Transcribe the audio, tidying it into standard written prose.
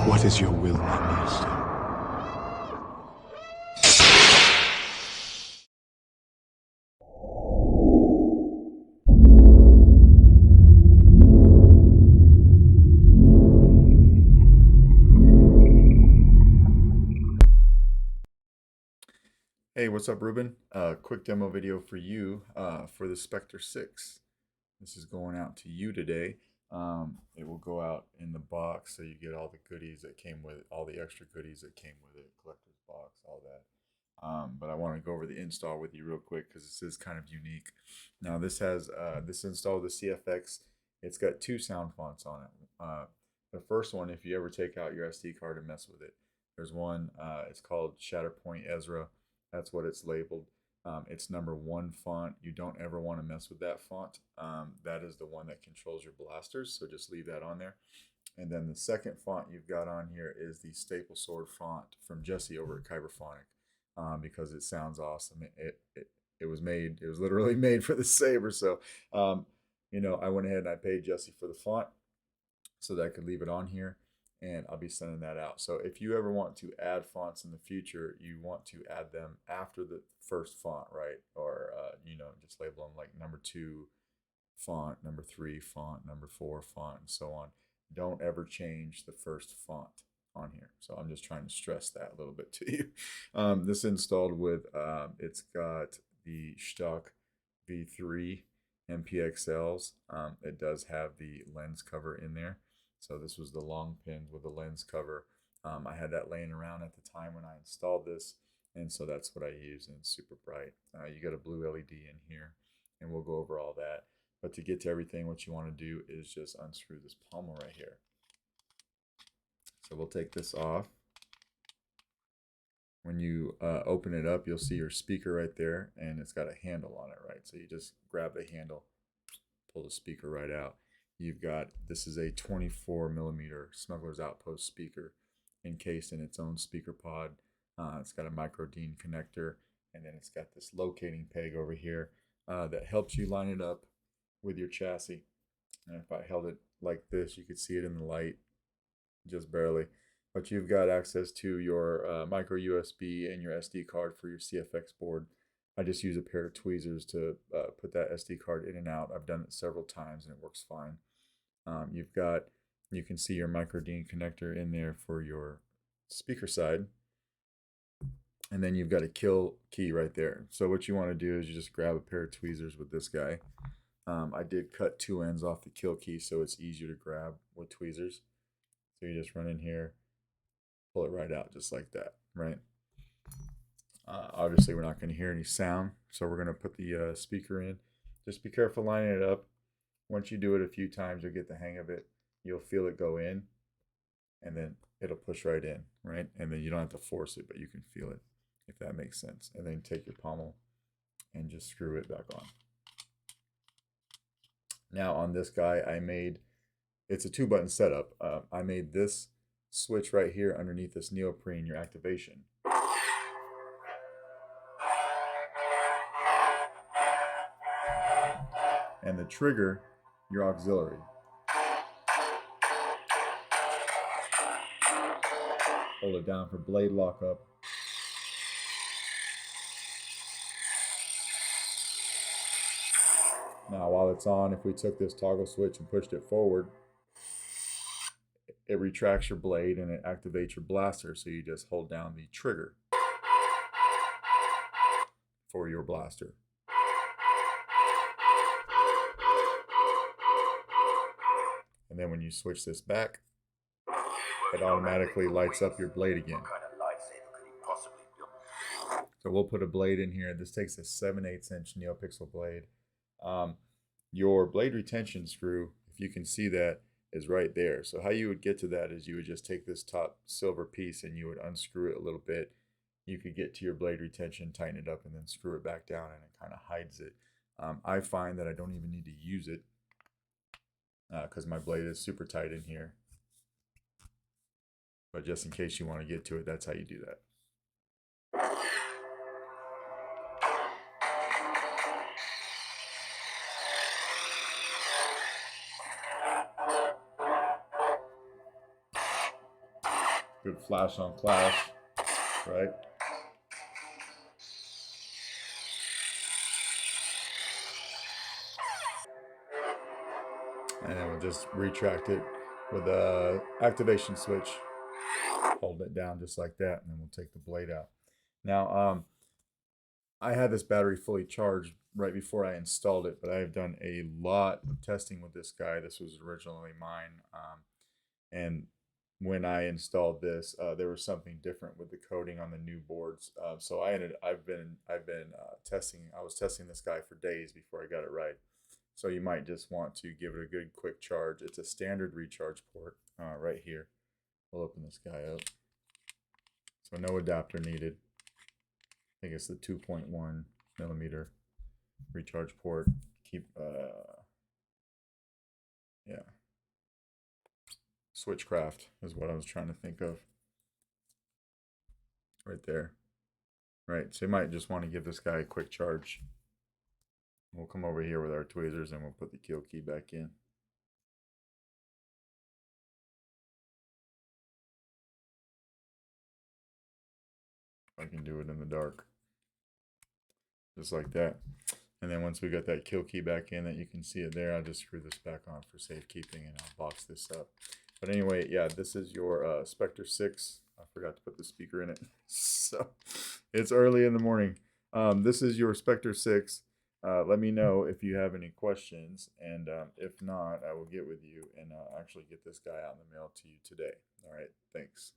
What is your will, my master? Hey, what's up, Ruben? Quick demo video for you for the Spectre 6. This is going out to you today. It will go out in the box, so you get all the goodies that came with it, all the extra goodies that came with it, collector's box, all that. But I want to go over the install with you real quick because this is kind of unique. Now, this has this installed the CFX. It's got two sound fonts on it. The first one, if you ever take out your SD card and mess with it, there's one. It's called Shatterpoint Ezra. That's what it's labeled. It's #1 font. You don't ever want to mess with that font. That is the one that controls your blasters, so just leave that on there. And then the second font you've got on here is the Staple Sword font from Jesse over at Kyberphonic, because it sounds awesome. It was made. It was literally made for the saber. So, I went ahead and I paid Jesse for the font so that I could leave it on here, and I'll be sending that out. So if you ever want to add fonts in the future, you want to add them after the first font, right? Or just label them like #2 font, #3 font, #4 font, and so on. Don't ever change the first font on here. So I'm just trying to stress that a little bit to you. This installed with it's got the stock V3 MPXLs. It does have the lens cover in there. So this was the long pins with the lens cover. I had that laying around at the time when I installed this, and so that's what I use, and it's super bright. You got a blue LED in here, and we'll go over all that. But to get to everything, what you want to do is just unscrew this pommel right here. So we'll take this off. When you open it up, you'll see your speaker right there, and it's got a handle on it, right? So you just grab the handle, pull the speaker right out. You've got, this is a 24mm Smuggler's Outpost speaker encased in its own speaker pod. It's got a micro DIN connector, and then it's got this locating peg over here that helps you line it up with your chassis. And if I held it like this, you could see it in the light, just barely. But you've got access to your micro USB and your SD card for your CFX board. I just use a pair of tweezers to put that SD card in and out. I've done it several times and it works fine. You can see your micro DIN connector in there for your speaker side. And then you've got a kill key right there. So what you want to do is you just grab a pair of tweezers with this guy. I did cut 2 ends off the kill key so it's easier to grab with tweezers. So you just run in here, pull it right out just like that, right? Obviously we're not going to hear any sound, so we're going to put the speaker in. Just be careful lining it up. Once you do it a few times, you'll get the hang of it. You'll feel it go in, and then it'll push right in, right? And then you don't have to force it, but you can feel it, if that makes sense. And then take your pommel and just screw it back on. Now on this guy, it's a 2-button setup. I made this switch right here underneath this neoprene, your activation. And the trigger, your auxiliary. Hold it down for blade lockup. Now while it's on, if we took this toggle switch and pushed it forward, it retracts your blade and it activates your blaster, so you just hold down the trigger for your blaster. And then when you switch this back, it automatically lights up your blade again. So we'll put a blade in here. This takes a 7/8 inch NeoPixel blade. Your blade retention screw, if you can see that, is right there. So how you would get to that is you would just take this top silver piece and you would unscrew it a little bit. You could get to your blade retention, tighten it up, and then screw it back down, and it kind of hides it. I find that I don't even need to use it because my blade is super tight in here. But just in case you want to get to it, that's how you do that. Good flash on flash, right? And then we'll just retract it with a activation switch. Hold it down just like that, and then we'll take the blade out. Now, I had this battery fully charged right before I installed it, but I have done a lot of testing with this guy. This was originally mine, and when I installed this, there was something different with the coating on the new boards. So I've been testing. I was testing this guy for days before I got it right. So you might just want to give it a good quick charge. It's a standard recharge port right here. We'll open this guy up. So no adapter needed. I think it's the 2.1 millimeter recharge port. Keep yeah. Switchcraft is what I was trying to think of. Right there. Right. So you might just want to give this guy a quick charge. We'll come over here with our tweezers and we'll put the kill key back in. I can do it in the dark. Just like that. And then once we got that kill key back in, that you can see it there, I'll just screw this back on for safekeeping and I'll box this up. But anyway, yeah, this is your Spectre 6. I forgot to put the speaker in it. So it's early in the morning. This is your Spectre 6. Let me know if you have any questions. And if not, I will get with you and actually get this guy out in the mail to you today. All right, thanks.